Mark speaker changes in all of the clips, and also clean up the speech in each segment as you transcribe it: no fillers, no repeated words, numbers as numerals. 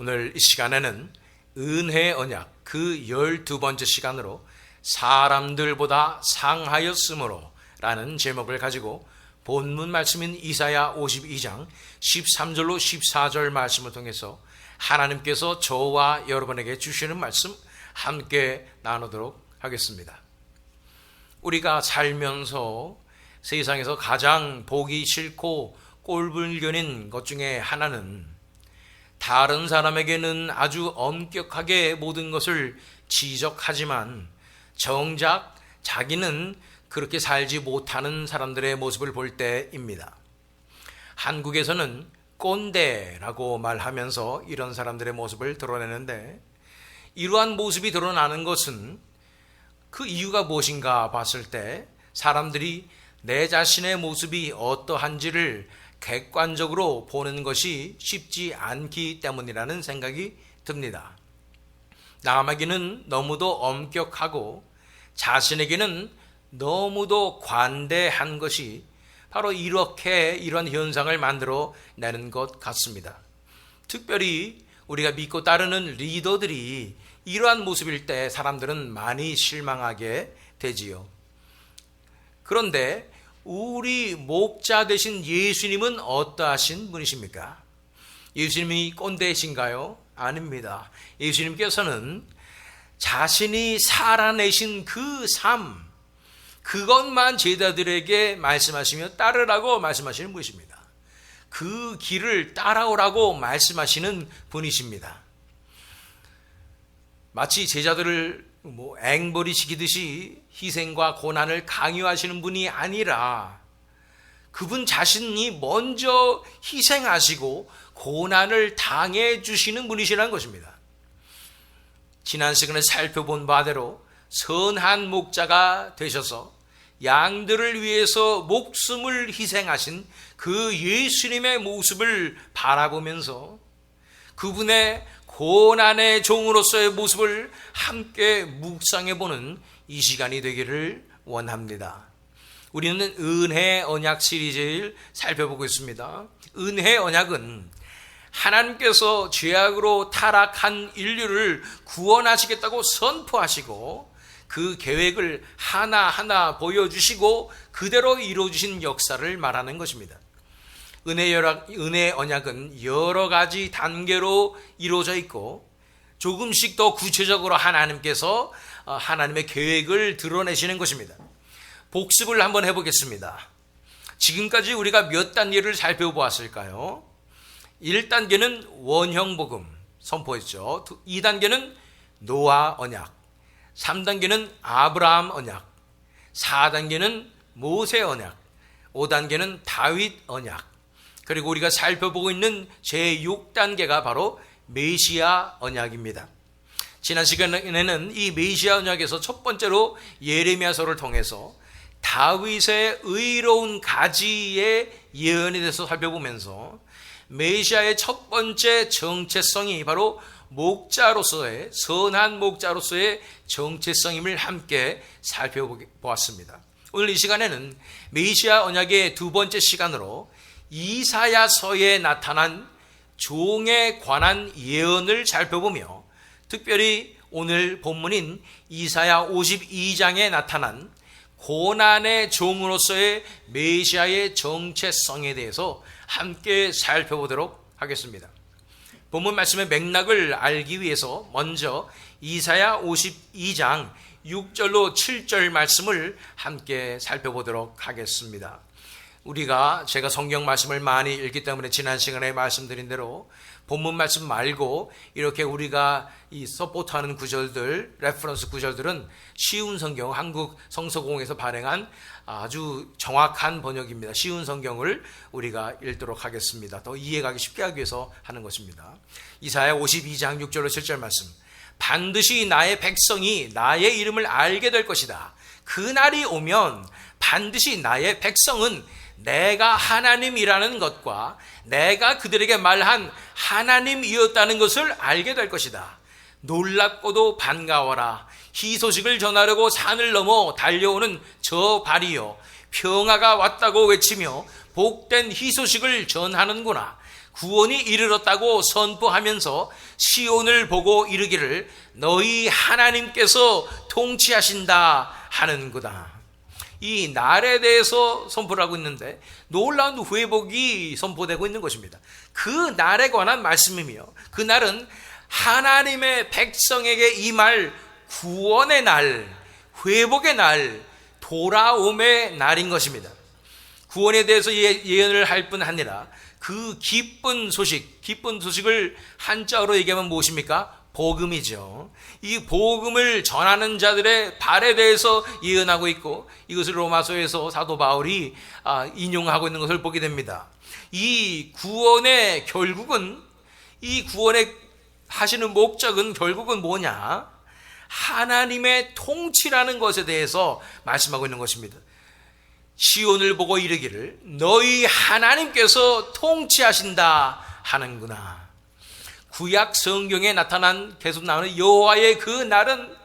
Speaker 1: 오늘 이 시간에는 은혜의 언약 그 12번째 시간으로 사람들보다 상하였으므로 라는 제목을 가지고 본문 말씀인 이사야 52장 13절로 14절 말씀을 통해서 하나님께서 저와 여러분에게 주시는 말씀 함께 나누도록 하겠습니다. 우리가 살면서 세상에서 가장 보기 싫고 꼴불견인 것 중에 하나는 다른 사람에게는 아주 엄격하게 모든 것을 지적하지만 정작 자기는 그렇게 살지 못하는 사람들의 모습을 볼 때입니다. 한국에서는 꼰대라고 말하면서 이런 사람들의 모습을 드러내는데, 이러한 모습이 드러나는 것은 그 이유가 무엇인가 봤을 때 사람들이 내 자신의 모습이 어떠한지를 객관적으로 보는 것이 쉽지 않기 때문이라는 생각이 듭니다. 남에게는 너무도 엄격하고 자신에게는 너무도 관대한 것이 바로 이런 현상을 만들어 내는 것 같습니다. 특별히 우리가 믿고 따르는 리더들이 이러한 모습일 때 사람들은 많이 실망하게 되지요. 그런데 우리 목자 되신 예수님은 어떠하신 분이십니까? 예수님이 꼰대이신가요? 아닙니다. 예수님께서는 자신이 살아내신 그 삶, 그것만 제자들에게 말씀하시며 따르라고 말씀하시는 분이십니다. 그 길을 따라오라고 말씀하시는 분이십니다. 마치 제자들을 앵벌이시키듯이 희생과 고난을 강요하시는 분이 아니라 그분 자신이 먼저 희생하시고 고난을 당해 주시는 분이시라는 것입니다. 지난 시간에 살펴본 바대로 선한 목자가 되셔서 양들을 위해서 목숨을 희생하신 그 예수님의 모습을 바라보면서 그분의 고난의 종으로서의 모습을 함께 묵상해보는 이 시간이 되기를 원합니다. 우리는 은혜 언약 시리즈를 살펴보고 있습니다. 은혜 언약은 하나님께서 죄악으로 타락한 인류를 구원하시겠다고 선포하시고 그 계획을 하나하나 보여주시고 그대로 이루어주신 역사를 말하는 것입니다. 은혜 언약은 여러 가지 단계로 이루어져 있고 조금씩 더 구체적으로 하나님께서 하나님의 계획을 드러내시는 것입니다. 복습을 한번 해보겠습니다. 지금까지 우리가 몇 단계를 살펴보았을까요? 1단계는 원형복음 선포했죠. 2단계는 노아 언약, 3단계는 아브라함 언약, 4단계는 모세 언약, 5단계는 다윗 언약, 그리고 우리가 살펴보고 있는 제6단계가 바로 메시아 언약입니다. 지난 시간에는 이 메시아 언약에서 첫 번째로 예레미야서를 통해서 다윗의 의로운 가지의 예언에 대해서 살펴보면서 메시아의 첫 번째 정체성이 바로 목자로서의, 선한 목자로서의 정체성임을 함께 살펴보았습니다. 오늘 이 시간에는 메시아 언약의 두 번째 시간으로 이사야서에 나타난 종에 관한 예언을 살펴보며 특별히 오늘 본문인 이사야 52장에 나타난 고난의 종으로서의 메시아의 정체성에 대해서 함께 살펴보도록 하겠습니다. 본문 말씀의 맥락을 알기 위해서 먼저 이사야 52장 6절로 7절 말씀을 함께 살펴보도록 하겠습니다. 제가 성경 말씀을 많이 읽기 때문에 지난 시간에 말씀드린 대로 본문 말씀 말고 이렇게 우리가 이 서포트하는 구절들, 레퍼런스 구절들은 쉬운 성경, 한국 성서공회에서 발행한 아주 정확한 번역입니다. 쉬운 성경을 우리가 읽도록 하겠습니다. 더 이해가기 쉽게 하기 위해서 하는 것입니다. 이사야 52장 6절로 7절 말씀. 반드시 나의 백성이 나의 이름을 알게 될 것이다. 그날이 오면 반드시 나의 백성은 내가 하나님이라는 것과 내가 그들에게 말한 하나님이었다는 것을 알게 될 것이다. 놀랍고도 반가워라. 희소식을 전하려고 산을 넘어 달려오는 저 발이요, 평화가 왔다고 외치며 복된 희소식을 전하는구나. 구원이 이르렀다고 선포하면서 시온을 보고 이르기를 너희 하나님께서 통치하신다 하는구나. 이 날에 대해서 선포를 하고 있는데 놀라운 회복이 선포되고 있는 것입니다. 그 날에 관한 말씀이며, 그 날은 하나님의 백성에게 임할 구원의 날, 회복의 날, 돌아옴의 날인 것입니다. 구원에 대해서 예언을 할 뿐 아니라 그 기쁜 소식을 한자어로 얘기하면 무엇입니까? 복음이죠. 이 복음을 전하는 자들의 발에 대해서 예언하고 있고, 이것을 로마서에서 사도 바울이 인용하고 있는 것을 보게 됩니다. 이 구원의 결국은, 이 구원의 하시는 목적은 결국은 뭐냐? 하나님의 통치라는 것에 대해서 말씀하고 있는 것입니다. 시온을 보고 이르기를 너희 하나님께서 통치하신다 하는구나. 구약 성경에 나타난, 계속 나오는 여호와의 그 날은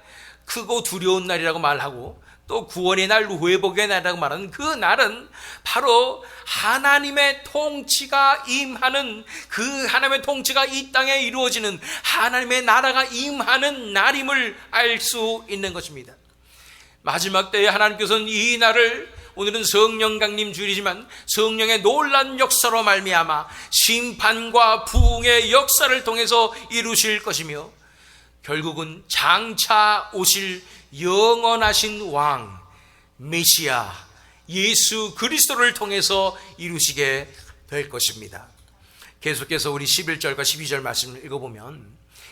Speaker 1: 크고 두려운 날이라고 말하고, 또 구원의 날, 회복의 날이라고 말하는 그 날은 바로 하나님의 통치가 임하는, 그 하나님의 통치가 이 땅에 이루어지는, 하나님의 나라가 임하는 날임을 알 수 있는 것입니다. 마지막 때에 하나님께서는 이 날을, 오늘은 성령 강림 주일이지만 성령의 놀란 역사로 말미암아 심판과 부흥의 역사를 통해서 이루실 것이며, 결국은 장차 오실 영원하신 왕 메시아 예수 그리스도를 통해서 이루시게 될 것입니다. 계속해서 우리 11절과 12절 말씀을 읽어보면,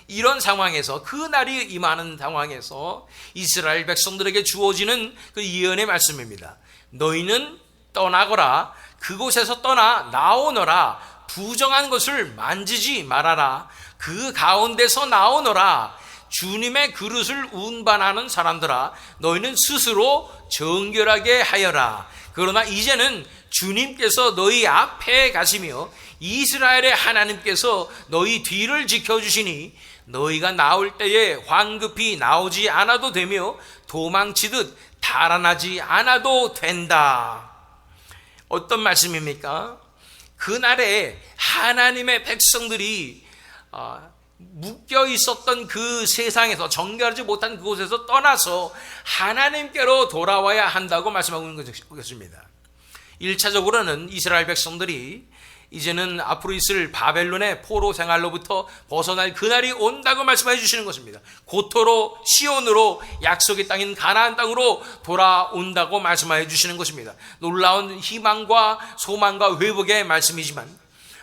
Speaker 1: 이런 상황에서, 그 날이 임하는 상황에서 이스라엘 백성들에게 주어지는 그 예언의 말씀입니다. 너희는 떠나거라. 그곳에서 떠나 나오너라. 부정한 것을 만지지 말아라. 그 가운데서 나오너라. 주님의 그릇을 운반하는 사람들아, 너희는 스스로 정결하게 하여라. 그러나 이제는 주님께서 너희 앞에 가시며 이스라엘의 하나님께서 너희 뒤를 지켜주시니 너희가 나올 때에 황급히 나오지 않아도 되며 도망치듯 달아나지 않아도 된다. 어떤 말씀입니까? 그날에 하나님의 백성들이 묶여 있었던 그 세상에서, 정결하지 못한 그곳에서 떠나서 하나님께로 돌아와야 한다고 말씀하고 있는 것입니다. 1차적으로는 이스라엘 백성들이 이제는 앞으로 있을 바벨론의 포로 생활로부터 벗어날 그날이 온다고 말씀해 주시는 것입니다. 고토로, 시온으로, 약속의 땅인 가나안 땅으로 돌아온다고 말씀해 주시는 것입니다. 놀라운 희망과 소망과 회복의 말씀이지만,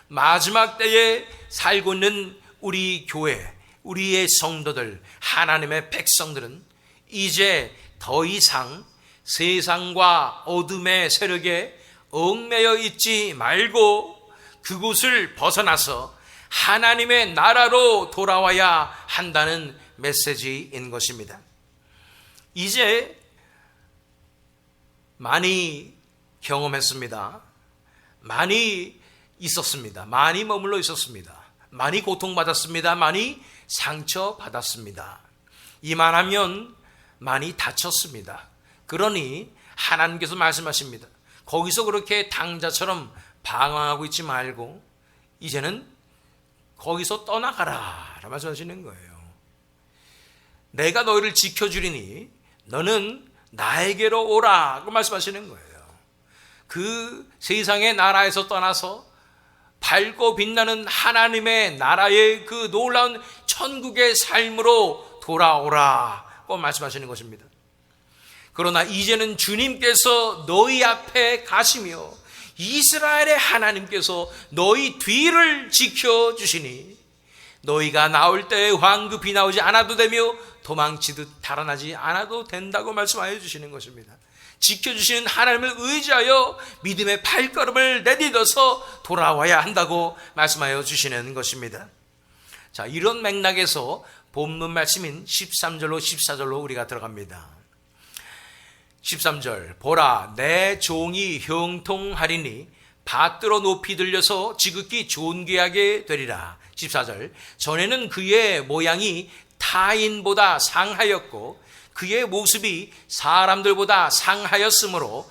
Speaker 1: 마지막 때에 살고 있는 우리 교회, 우리의 성도들, 하나님의 백성들은 이제 더 이상 세상과 어둠의 세력에 얽매여 있지 말고 그곳을 벗어나서 하나님의 나라로 돌아와야 한다는 메시지인 것입니다. 이제 많이 경험했습니다. 많이 있었습니다. 많이 머물러 있었습니다. 많이 고통받았습니다. 많이 상처받았습니다. 이만하면 많이 다쳤습니다. 그러니 하나님께서 말씀하십니다. 거기서 그렇게 당자처럼 방황하고 있지 말고 이제는 거기서 떠나가라 라고 말씀하시는 거예요. 내가 너희를 지켜주리니 너는 나에게로 오라고 말씀하시는 거예요. 그 세상의 나라에서 떠나서 밝고 빛나는 하나님의 나라의 그 놀라운 천국의 삶으로 돌아오라고 말씀하시는 것입니다. 그러나 이제는 주님께서 너희 앞에 가시며 이스라엘의 하나님께서 너희 뒤를 지켜주시니 너희가 나올 때에 황급히 나오지 않아도 되며 도망치듯 달아나지 않아도 된다고 말씀하여 주시는 것입니다. 지켜주시는 하나님을 의지하여 믿음의 발걸음을 내딛어서 돌아와야 한다고 말씀하여 주시는 것입니다. 자, 이런 맥락에서 본문 말씀인 13절로 14절로 우리가 들어갑니다. 13절, 보라 내 종이 형통하리니 받들어 높이 들려서 지극히 존귀하게 되리라. 14절, 전에는 그의 모양이 타인보다 상하였고 그의 모습이 사람들보다 상하였으므로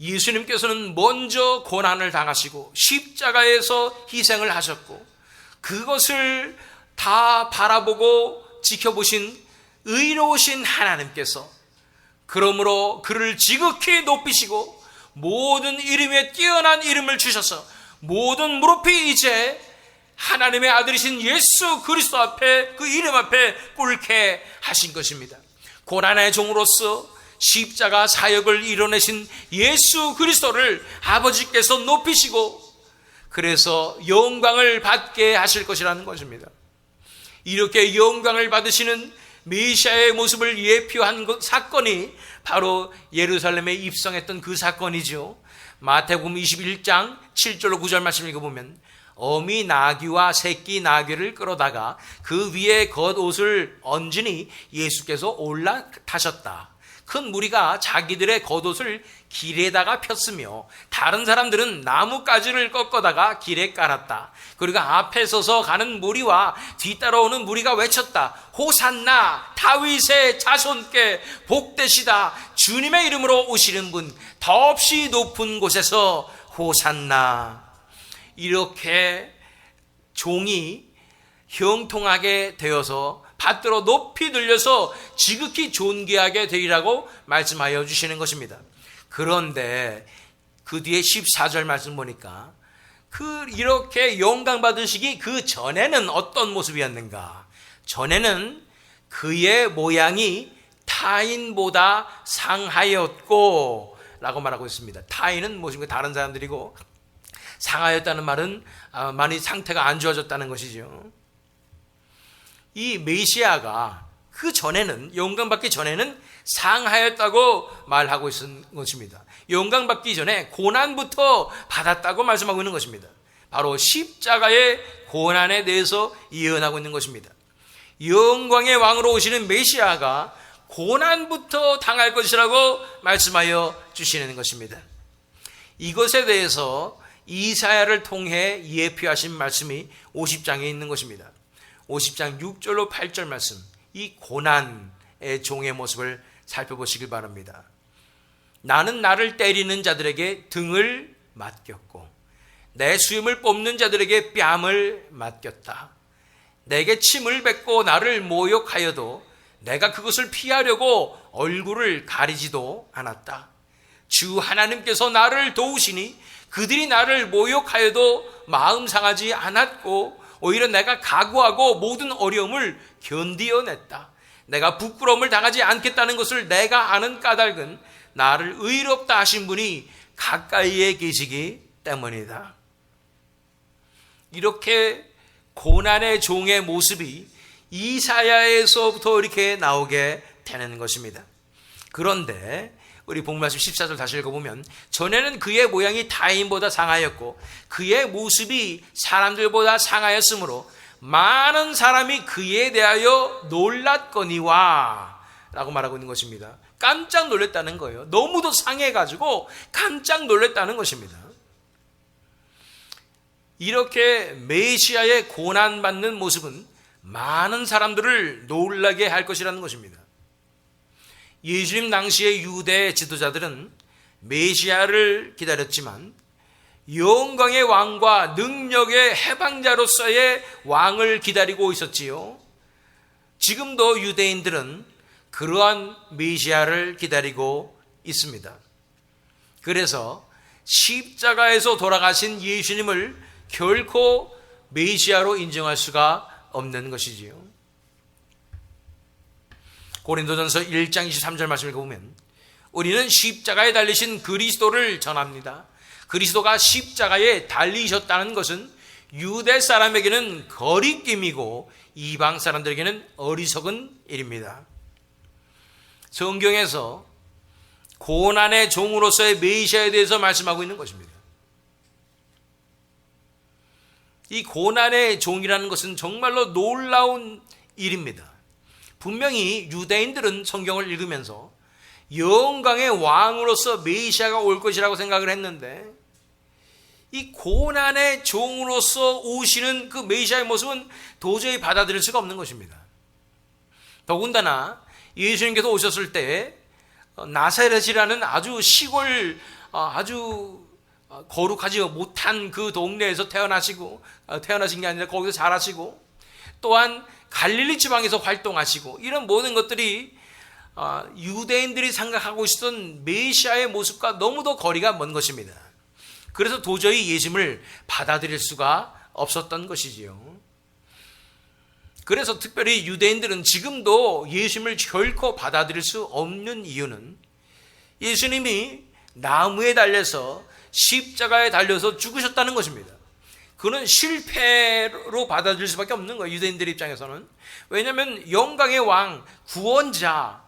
Speaker 1: 예수님께서는 먼저 고난을 당하시고 십자가에서 희생을 하셨고 그것을 다 바라보고 지켜보신 의로우신 하나님께서 그러므로 그를 지극히 높이시고 모든 이름에 뛰어난 이름을 주셔서 모든 무릎이 이제 하나님의 아들이신 예수 그리스도 앞에 그 이름 앞에 꿇게 하신 것입니다. 고난의 종으로서 십자가 사역을 이뤄내신 예수 그리스도를 아버지께서 높이시고 그래서 영광을 받게 하실 것이라는 것입니다. 이렇게 영광을 받으시는 메시아의 모습을 예표한 사건이 바로 예루살렘에 입성했던 그 사건이죠. 마태복음 21장 7절로 9절 말씀 읽어보면 어미 나귀와 새끼 나귀를 끌어다가 그 위에 겉옷을 얹으니 예수께서 올라타셨다. 큰 무리가 자기들의 겉옷을 길에다가 폈으며 다른 사람들은 나뭇가지를 꺾어다가 길에 깔았다. 그리고 앞에 서서 가는 무리와 뒤따라오는 무리가 외쳤다. 호산나 다윗의 자손께 복되시다. 주님의 이름으로 오시는 분 더없이 높은 곳에서 호산나. 이렇게 종이 형통하게 되어서 받들어 높이 들려서 지극히 존귀하게 되리라고 말씀하여 주시는 것입니다. 그런데 그 뒤에 14절 말씀 보니까 이렇게 영광 받으시기 그 전에는 어떤 모습이었는가? 전에는 그의 모양이 타인보다 상하였고 라고 말하고 있습니다. 타인은 무엇인가? 다른 사람들이고 상하였다는 말은 많이 상태가 안 좋아졌다는 것이죠. 이 메시아가 그 전에는 영광받기 전에는 상하였다고 말하고 있는 것입니다. 영광받기 전에 고난부터 받았다고 말씀하고 있는 것입니다. 바로 십자가의 고난에 대해서 예언하고 있는 것입니다. 영광의 왕으로 오시는 메시아가 고난부터 당할 것이라고 말씀하여 주시는 것입니다. 이것에 대해서 이사야를 통해 예표하신 말씀이 50장에 있는 것입니다. 50장 6절로 8절 말씀, 이 고난의 종의 모습을 살펴보시길 바랍니다. 나는 나를 때리는 자들에게 등을 맡겼고 내 수염을 뽑는 자들에게 뺨을 맡겼다. 내게 침을 뱉고 나를 모욕하여도 내가 그것을 피하려고 얼굴을 가리지도 않았다. 주 하나님께서 나를 도우시니 그들이 나를 모욕하여도 마음 상하지 않았고 오히려 내가 각오하고 모든 어려움을 견디어냈다. 내가 부끄러움을 당하지 않겠다는 것을 내가 아는 까닭은 나를 의롭다 하신 분이 가까이에 계시기 때문이다. 이렇게 고난의 종의 모습이 이사야에서부터 이렇게 나오게 되는 것입니다. 그런데 우리 본문 말씀 14절 다시 읽어보면 전에는 그의 모양이 타인보다 상하였고 그의 모습이 사람들보다 상하였으므로 많은 사람이 그에 대하여 놀랐거니와 라고 말하고 있는 것입니다. 깜짝 놀랐다는 거예요. 너무도 상해가지고 깜짝 놀랐다는 것입니다. 이렇게 메시아의 고난받는 모습은 많은 사람들을 놀라게 할 것이라는 것입니다. 예수님 당시의 유대 지도자들은 메시아를 기다렸지만 영광의 왕과 능력의 해방자로서의 왕을 기다리고 있었지요. 지금도 유대인들은 그러한 메시아를 기다리고 있습니다. 그래서 십자가에서 돌아가신 예수님을 결코 메시아로 인정할 수가 없는 것이지요. 고린도전서 1장 23절 말씀을 읽어보면 우리는 십자가에 달리신 그리스도를 전합니다. 그리스도가 십자가에 달리셨다는 것은 유대 사람에게는 거리낌이고 이방 사람들에게는 어리석은 일입니다. 성경에서 고난의 종으로서의 메시아에 대해서 말씀하고 있는 것입니다. 이 고난의 종이라는 것은 정말로 놀라운 일입니다. 분명히 유대인들은 성경을 읽으면서 영광의 왕으로서 메시아가 올 것이라고 생각을 했는데 이 고난의 종으로서 오시는 그 메시아의 모습은 도저히 받아들일 수가 없는 것입니다. 더군다나 예수님께서 오셨을 때 나사렛이라는 아주 시골 아주 거룩하지 못한 그 동네에서 태어나신 게 아니라 거기서 자라시고, 또한 갈릴리 지방에서 활동하시고, 이런 모든 것들이 유대인들이 생각하고 있었던 메시아의 모습과 너무도 거리가 먼 것입니다. 그래서 도저히 예수님을 받아들일 수가 없었던 것이지요. 그래서 특별히 유대인들은 지금도 예수님을 결코 받아들일 수 없는 이유는 예수님이 나무에 달려서 십자가에 달려서 죽으셨다는 것입니다. 그는 실패로 받아들일 수밖에 없는 거예요, 유대인들 입장에서는. 왜냐하면 영광의 왕, 구원자,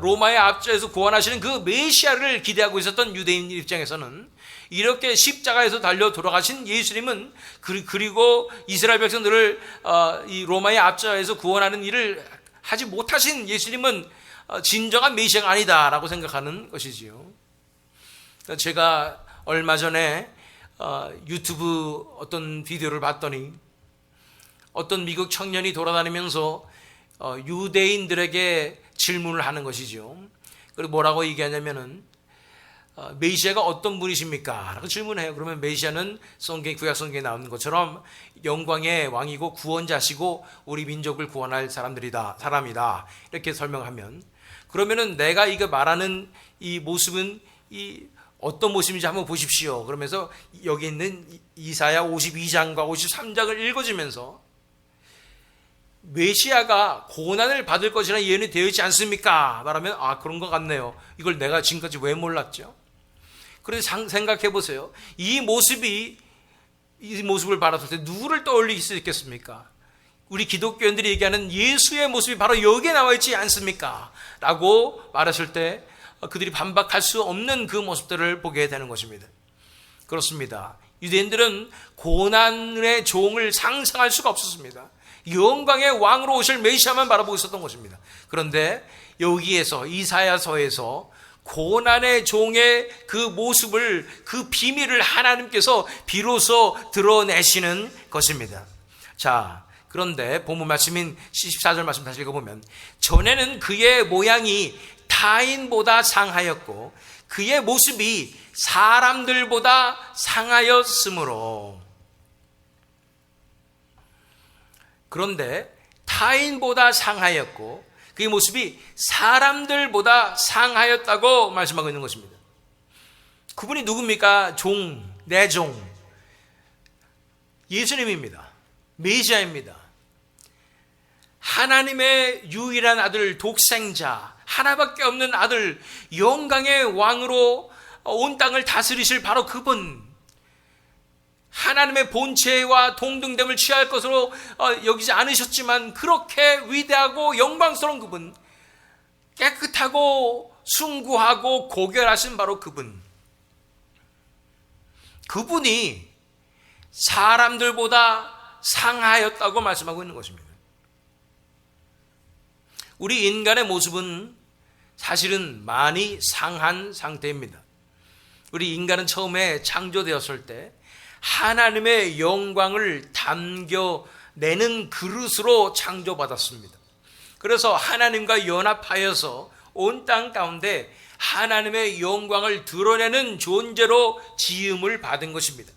Speaker 1: 로마의 압제에서 구원하시는 그 메시아를 기대하고 있었던 유대인 입장에서는 이렇게 십자가에서 달려 돌아가신 예수님은, 그리고 이스라엘 백성들을 이 로마의 압제에서 구원하는 일을 하지 못하신 예수님은 진정한 메시아가 아니다라고 생각하는 것이지요. 제가 얼마 전에 유튜브 어떤 비디오를 봤더니 어떤 미국 청년이 돌아다니면서 유대인들에게 질문을 하는 것이죠. 그리고 뭐라고 얘기하냐면은 메시아가 어떤 분이십니까? 라고 질문해요. 그러면 메시아는 구약 성경에 나오는 것처럼 영광의 왕이고 구원자시고 우리 민족을 구원할 사람이다. 이렇게 설명하면, 그러면은 내가 이거 말하는 이 모습은 어떤 모습인지 한번 보십시오. 그러면서 여기 있는 이사야 52장과 53장을 읽어주면서 메시아가 고난을 받을 것이라는 예언이 되어 있지 않습니까? 말하면 그런 것 같네요. 이걸 내가 지금까지 왜 몰랐죠? 그래서 생각해 보세요. 이 모습을 바라볼 때 누구를 떠올릴 수 있겠습니까? 우리 기독교인들이 얘기하는 예수의 모습이 바로 여기에 나와 있지 않습니까? 라고 말했을 때 그들이 반박할 수 없는 그 모습들을 보게 되는 것입니다. 그렇습니다. 유대인들은 고난의 종을 상상할 수가 없었습니다. 영광의 왕으로 오실 메시아만 바라보고 있었던 것입니다. 그런데 여기에서 이사야서에서 고난의 종의 그 모습을, 그 비밀을 하나님께서 비로소 드러내시는 것입니다. 자, 그런데 본문 말씀인 14절 말씀 다시 읽어보면, 전에는 그의 모양이 타인보다 상하였고 그의 모습이 사람들보다 상하였으므로. 그런데 타인보다 상하였고 그의 모습이 사람들보다 상하였다고 말씀하고 있는 것입니다. 그분이 누굽니까? 내 종 예수님입니다. 메시아입니다. 하나님의 유일한 아들, 독생자, 하나밖에 없는 아들, 영광의 왕으로 온 땅을 다스리실 바로 그분, 하나님의 본체와 동등됨을 취할 것으로 여기지 않으셨지만 그렇게 위대하고 영광스러운 그분, 깨끗하고 숭고하고 고결하신 바로 그분이 사람들보다 상하였다고 말씀하고 있는 것입니다. 우리 인간의 모습은 사실은 많이 상한 상태입니다. 우리 인간은 처음에 창조되었을 때 하나님의 영광을 담겨내는 그릇으로 창조받았습니다. 그래서 하나님과 연합하여서 온 땅 가운데 하나님의 영광을 드러내는 존재로 지음을 받은 것입니다.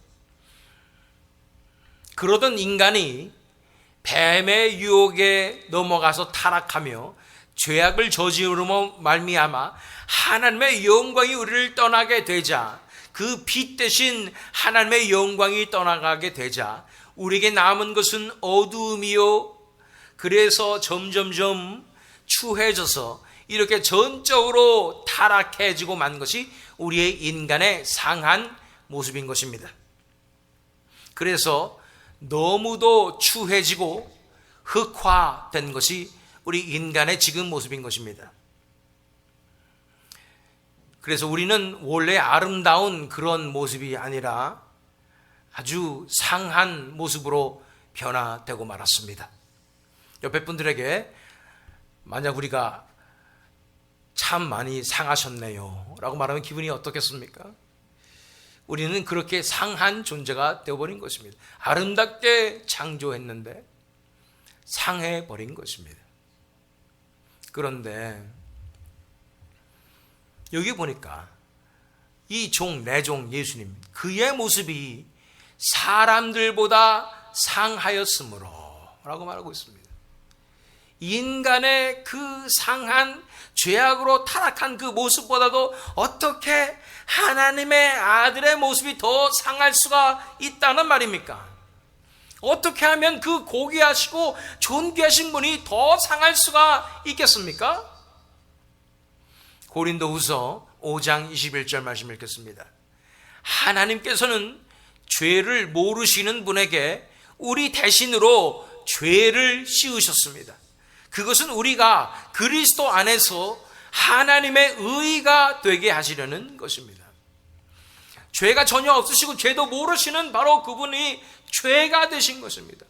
Speaker 1: 그러던 인간이 뱀의 유혹에 넘어가서 타락하며 죄악을 저지르므로 말미암아 하나님의 영광이 우리를 떠나게 되자, 그 빛 대신 하나님의 영광이 떠나가게 되자 우리에게 남은 것은 어두움이요, 그래서 점점점 추해져서 이렇게 전적으로 타락해지고 만 것이 우리의 인간의 상한 모습인 것입니다. 그래서 너무도 추해지고 흑화된 것이 우리 인간의 지금 모습인 것입니다. 그래서 우리는 원래 아름다운 그런 모습이 아니라 아주 상한 모습으로 변화되고 말았습니다. 옆에 분들에게 만약 우리가 참 많이 상하셨네요 라고 말하면 기분이 어떻겠습니까? 우리는 그렇게 상한 존재가 되어버린 것입니다. 아름답게 창조했는데 상해버린 것입니다. 그런데 여기 보니까 이 종, 내 종 예수님, 그의 모습이 사람들보다 상하였으므로 라고 말하고 있습니다. 인간의 그 상한 죄악으로 타락한 그 모습보다도 어떻게 하나님의 아들의 모습이 더 상할 수가 있다는 말입니까? 어떻게 하면 그 고귀하시고 존귀하신 분이 더 상할 수가 있겠습니까? 고린도후서 5장 21절 말씀 읽겠습니다. 하나님께서는 죄를 모르시는 분에게 우리 대신으로 죄를 씌우셨습니다. 그것은 우리가 그리스도 안에서 하나님의 의가 되게 하시려는 것입니다. 죄가 전혀 없으시고 죄도 모르시는 바로 그분이 죄가 되신 것입니다.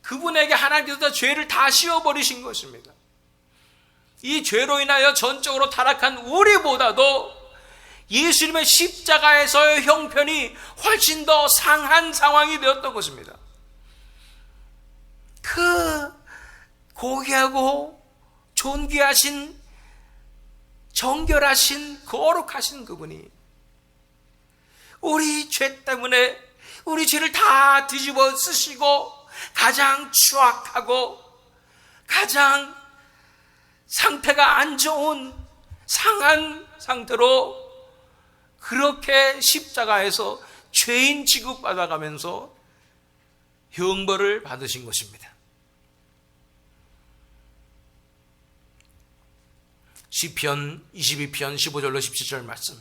Speaker 1: 그분에게 하나님께서 죄를 다 씌워버리신 것입니다. 이 죄로 인하여 전적으로 타락한 우리보다도 예수님의 십자가에서의 형편이 훨씬 더 상한 상황이 되었던 것입니다. 그 고귀하고 존귀하신, 정결하신, 거룩하신 그분이 우리 죄 때문에 우리 죄를 다 뒤집어 쓰시고 가장 추악하고 가장 상태가 안 좋은 상한 상태로 그렇게 십자가에서 죄인 취급받아가면서 형벌을 받으신 것입니다. 시편 22편 15절로 17절 말씀.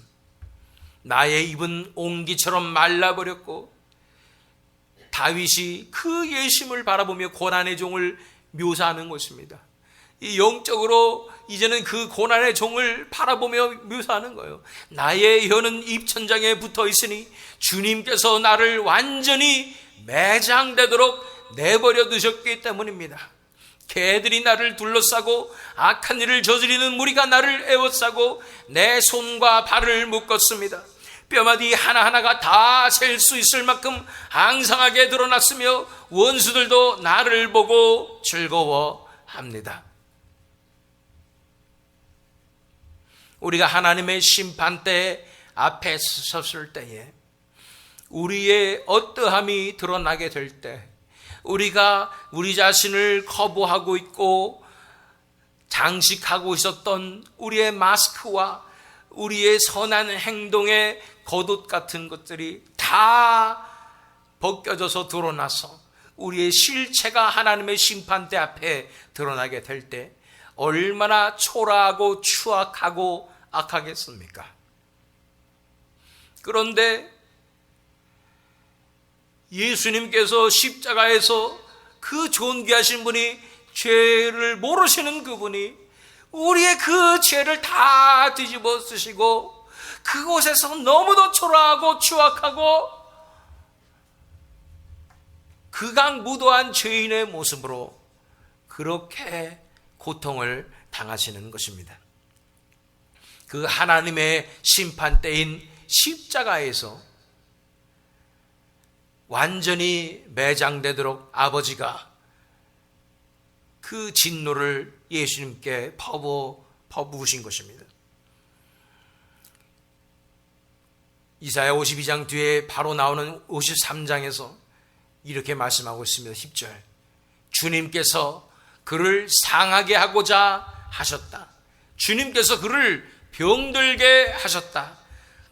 Speaker 1: 나의 입은 옹기처럼 말라버렸고, 다윗이 그 예심을 바라보며 고난의 종을 묘사하는 것입니다. 이 영적으로 이제는 그 고난의 종을 바라보며 묘사하는 거예요. 나의 혀는 입천장에 붙어 있으니 주님께서 나를 완전히 매장되도록 내버려 두셨기 때문입니다. 개들이 나를 둘러싸고 악한 일을 저지르는 무리가 나를 에워싸고 내 손과 발을 묶었습니다. 뼈마디 하나하나가 다 셀 수 있을 만큼 앙상하게 드러났으며 원수들도 나를 보고 즐거워합니다. 우리가 하나님의 심판대 앞에 섰을 때에 우리의 어떠함이 드러나게 될 때, 우리가 우리 자신을 거부하고 있고 장식하고 있었던 우리의 마스크와 우리의 선한 행동의 겉옷 같은 것들이 다 벗겨져서 드러나서 우리의 실체가 하나님의 심판대 앞에 드러나게 될 때 얼마나 초라하고 추악하고 악하겠습니까? 그런데 예수님께서 십자가에서 그 존귀하신 분이, 죄를 모르시는 그분이 우리의 그 죄를 다 뒤집어 쓰시고 그곳에서 너무도 초라하고 추악하고 극악무도한 죄인의 모습으로 그렇게 고통을 당하시는 것입니다. 그 하나님의 심판대인 십자가에서 완전히 매장되도록 아버지가 그 진노를 예수님께 퍼부으신 것입니다. 이사야 52장 뒤에 바로 나오는 53장에서 이렇게 말씀하고 있습니다. 10절. 주님께서 그를 상하게 하고자 하셨다. 주님께서 그를 병들게 하셨다.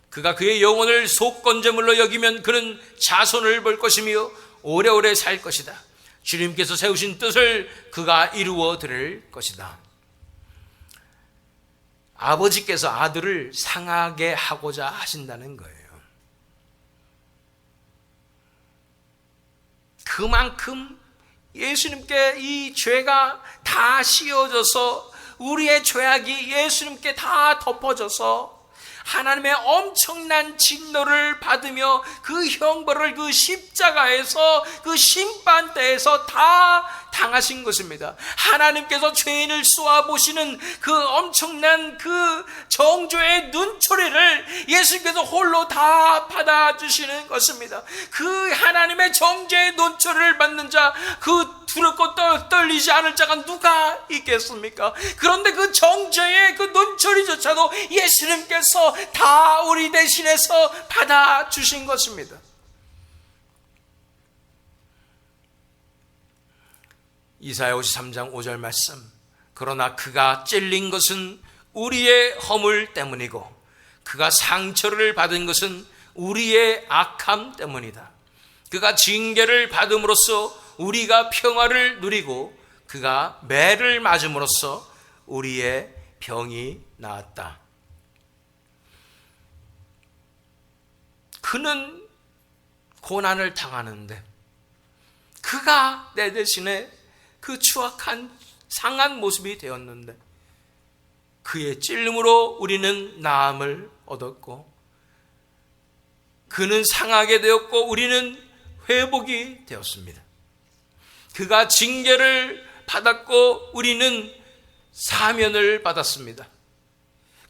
Speaker 1: 그가 그의 영혼을 속건제물로 여기면 그는 자손을 볼 것이며 오래오래 살 것이다. 주님께서 세우신 뜻을 그가 이루어 드릴 것이다. 아버지께서 아들을 상하게 하고자 하신다는 거예요. 그만큼 예수님께 이 죄가 다 씌워져서 우리의 죄악이 예수님께 다 덮어져서 하나님의 엄청난 진노를 받으며 그 형벌을 그 십자가에서 그 심판대에서 다 당하신 것입니다. 하나님께서 죄인을 쏘아보시는 그 엄청난 그 정죄의 눈초리를 예수님께서 홀로 다 받아주시는 것입니다. 그 하나님의 정죄의 눈초리를 받는 자, 그 두렵고 떨리지 않을 자가 누가 있겠습니까? 그런데 그 정죄의 그 눈초리조차도 예수님께서 다 우리 대신해서 받아주신 것입니다. 이사야 53장 5절 말씀, 그러나 그가 찔린 것은 우리의 허물 때문이고 그가 상처를 받은 것은 우리의 악함 때문이다. 그가 징계를 받음으로써 우리가 평화를 누리고 그가 매를 맞음으로써 우리의 병이 나았다. 그는 고난을 당하는데 그가 내 대신에 그 추악한 상한 모습이 되었는데 그의 찔림으로 우리는 나음을 얻었고 그는 상하게 되었고 우리는 회복이 되었습니다. 그가 징계를 받았고 우리는 사면을 받았습니다.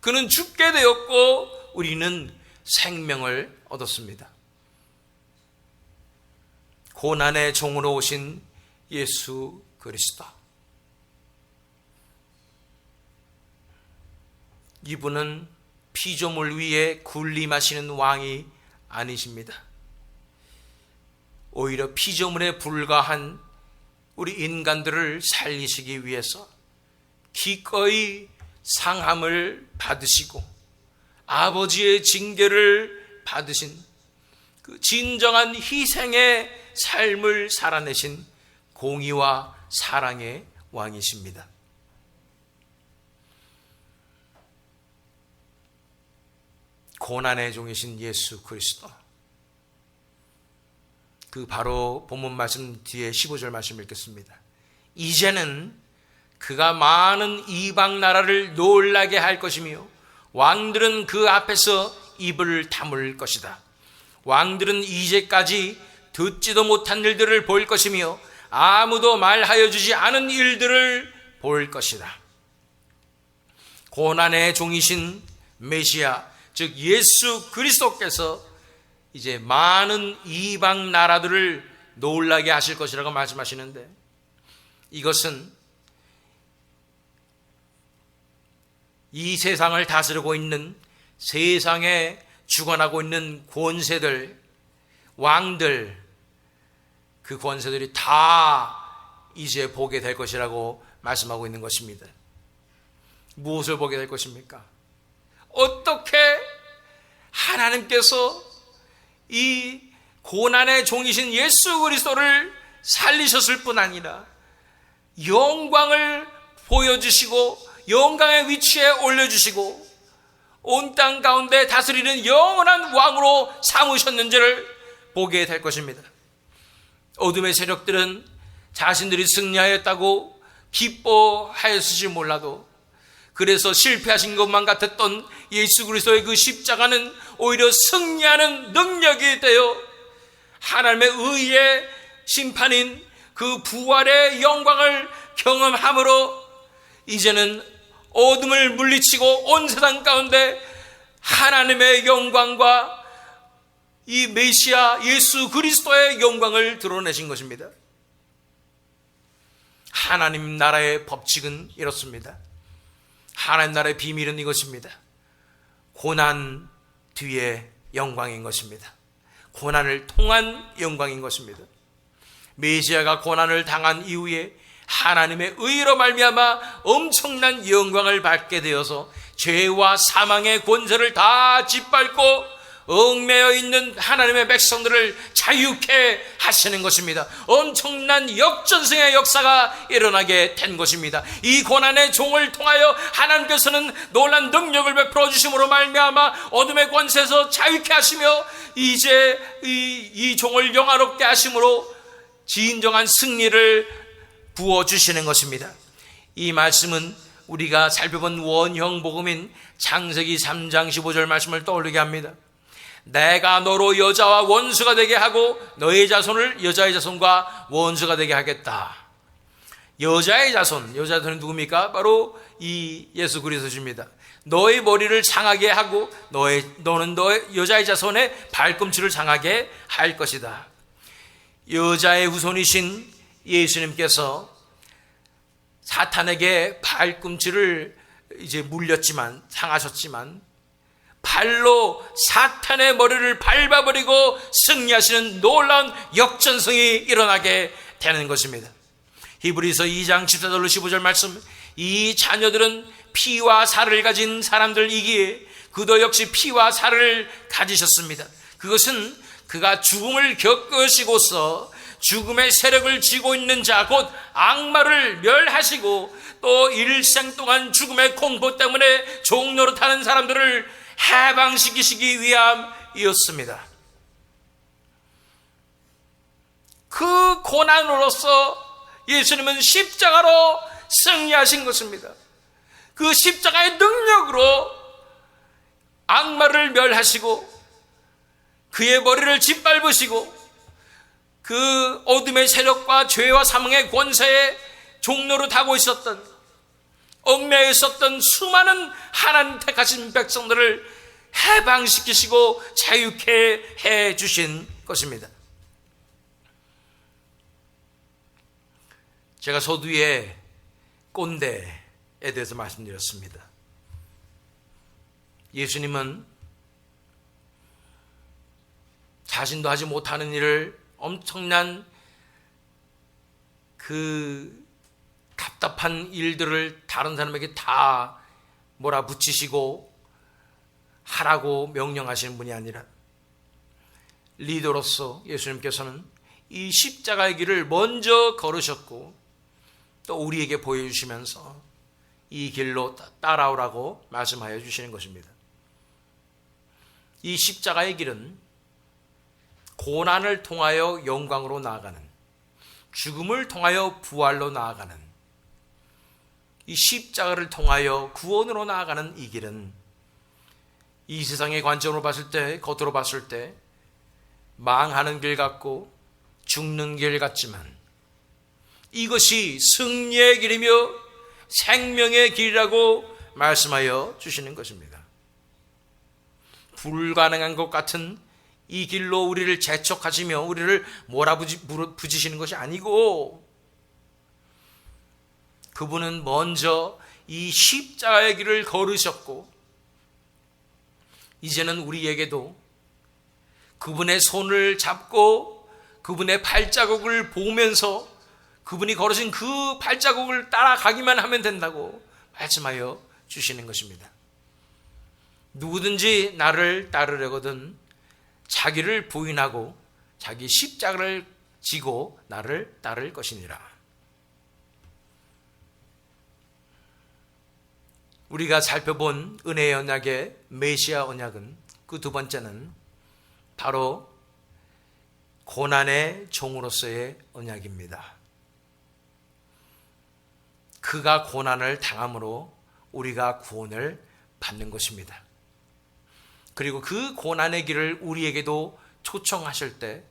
Speaker 1: 그는 죽게 되었고 우리는 생명을 얻었습니다. 고난의 종으로 오신 예수 그리스도, 이분은 피조물 위에 군림하시는 왕이 아니십니다. 오히려 피조물에 불과한 우리 인간들을 살리시기 위해서 기꺼이 상함을 받으시고 아버지의 징계를 받으신 그 진정한 희생의 삶을 살아내신 공의와 사랑의 왕이십니다. 고난의 종이신 예수 그리스도, 그 바로 본문 말씀 뒤에 15절 말씀 읽겠습니다. 이제는 그가 많은 이방 나라를 놀라게 할 것이며 왕들은 그 앞에서 입을 다물 것이다. 왕들은 이제까지 듣지도 못한 일들을 볼 것이며 아무도 말하여 주지 않은 일들을 볼 것이다. 고난의 종이신 메시아, 즉 예수 그리스도께서 이제 많은 이방 나라들을 놀라게 하실 것이라고 말씀하시는데, 이것은 이 세상을 다스리고 있는, 세상에 주관하고 있는 권세들, 왕들, 그 권세들이 다 이제 보게 될 것이라고 말씀하고 있는 것입니다. 무엇을 보게 될 것입니까? 어떻게 하나님께서 이 고난의 종이신 예수 그리스도를 살리셨을 뿐 아니라 영광을 보여주시고 영광의 위치에 올려주시고 온 땅 가운데 다스리는 영원한 왕으로 삼으셨는지를 보게 될 것입니다. 어둠의 세력들은 자신들이 승리하였다고 기뻐하였을지 몰라도, 그래서 실패하신 것만 같았던 예수 그리스도의 그 십자가는 오히려 승리하는 능력이 되어 하나님의 의의 심판인 그 부활의 영광을 경험함으로 이제는 어둠을 물리치고 온 세상 가운데 하나님의 영광과 이 메시아 예수 그리스도의 영광을 드러내신 것입니다. 하나님 나라의 법칙은 이렇습니다. 하나님 나라의 비밀은 이것입니다. 고난 뒤에 영광인 것입니다. 고난을 통한 영광인 것입니다. 메시아가 고난을 당한 이후에 하나님의 의로 말미암아 엄청난 영광을 받게 되어서 죄와 사망의 권세를 다 짓밟고 얽매여 있는 하나님의 백성들을 자유케 하시는 것입니다. 엄청난 역전승의 역사가 일어나게 된 것입니다. 이 고난의 종을 통하여 하나님께서는 놀란 능력을 베풀어 주심으로 말미암아 어둠의 권세에서 자유케 하시며 이제 이 종을 영화롭게 하심으로 진정한 승리를 부어주시는 것입니다. 이 말씀은 우리가 살펴본 원형 복음인 창세기 3장 15절 말씀을 떠올리게 합니다. 내가 너로 여자와 원수가 되게 하고 너의 자손을 여자의 자손과 원수가 되게 하겠다. 여자의 자손은 누굽니까? 바로 이 예수 그리스도십니다. 너의 머리를 상하게 하고 너는 너의 여자의 자손의 발꿈치를 상하게 할 것이다. 여자의 후손이신 예수님께서 사탄에게 발꿈치를 이제 물렸지만, 상하셨지만, 발로 사탄의 머리를 밟아버리고 승리하시는 놀라운 역전승이 일어나게 되는 것입니다. 히브리서 2장 14절로 15절 말씀, 이 자녀들은 피와 살을 가진 사람들이기에 그도 역시 피와 살을 가지셨습니다. 그것은 그가 죽음을 겪으시고서 죽음의 세력을 쥐고 있는 자, 곧 악마를 멸하시고 또 일생 동안 죽음의 공포 때문에 종노릇하는 사람들을 해방시키시기 위함이었습니다. 그 고난으로서 예수님은 십자가로 승리하신 것입니다. 그 십자가의 능력으로 악마를 멸하시고 그의 머리를 짓밟으시고 그 어둠의 세력과 죄와 사망의 권세에 종노릇하고 있었던, 얽매여 있었던 수많은 하나님 택하신 백성들을 해방시키시고 자유케 해 주신 것입니다. 제가 서두에 꼰대에 대해서 말씀드렸습니다. 예수님은 자신도 하지 못하는 일을 엄청난 그 답답한 일들을 다른 사람에게 다 몰아붙이시고 하라고 명령하시는 분이 아니라 리더로서 예수님께서는 이 십자가의 길을 먼저 걸으셨고 또 우리에게 보여주시면서 이 길로 따라오라고 말씀하여 주시는 것입니다. 이 십자가의 길은 고난을 통하여 영광으로 나아가는, 죽음을 통하여 부활로 나아가는, 이 십자가를 통하여 구원으로 나아가는 이 길은 이 세상의 관점으로 봤을 때, 겉으로 봤을 때 망하는 길 같고 죽는 길 같지만 이것이 승리의 길이며 생명의 길이라고 말씀하여 주시는 것입니다. 불가능한 것 같은 이 길로 우리를 재촉하시며 우리를 몰아붙이시는 것이 아니고 그분은 먼저 이 십자가의 길을 걸으셨고 이제는 우리에게도 그분의 손을 잡고 그분의 발자국을 보면서 그분이 걸으신 그 발자국을 따라가기만 하면 된다고 말씀하여 주시는 것입니다. 누구든지 나를 따르려거든 자기를 부인하고 자기 십자가를 지고 나를 따를 것이니라. 우리가 살펴본 은혜의 언약의 메시아 언약은 그 두 번째는 바로 고난의 종으로서의 언약입니다. 그가 고난을 당함으로 우리가 구원을 받는 것입니다. 그리고 그 고난의 길을 우리에게도 초청하실 때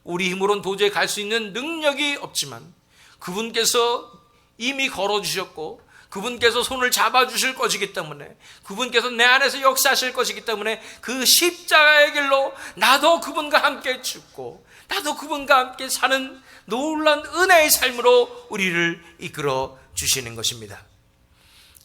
Speaker 1: 우리 힘으로는 도저히 갈 수 있는 능력이 없지만 그분께서 이미 걸어주셨고 그분께서 손을 잡아주실 것이기 때문에 그분께서 내 안에서 역사하실 것이기 때문에 그 십자가의 길로 나도 그분과 함께 죽고 나도 그분과 함께 사는 놀라운 은혜의 삶으로 우리를 이끌어 주시는 것입니다.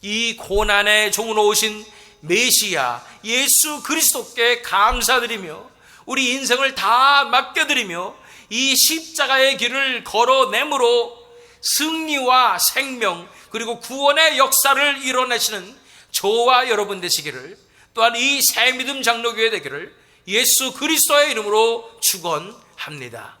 Speaker 1: 이 고난의 종으로 오신 메시아 예수 그리스도께 감사드리며 우리 인생을 다 맡겨드리며 이 십자가의 길을 걸어내므로 승리와 생명 그리고 구원의 역사를 이뤄내시는 저와 여러분 되시기를, 또한 이 새믿음 장로교회 되기를 예수 그리스도의 이름으로 축원합니다.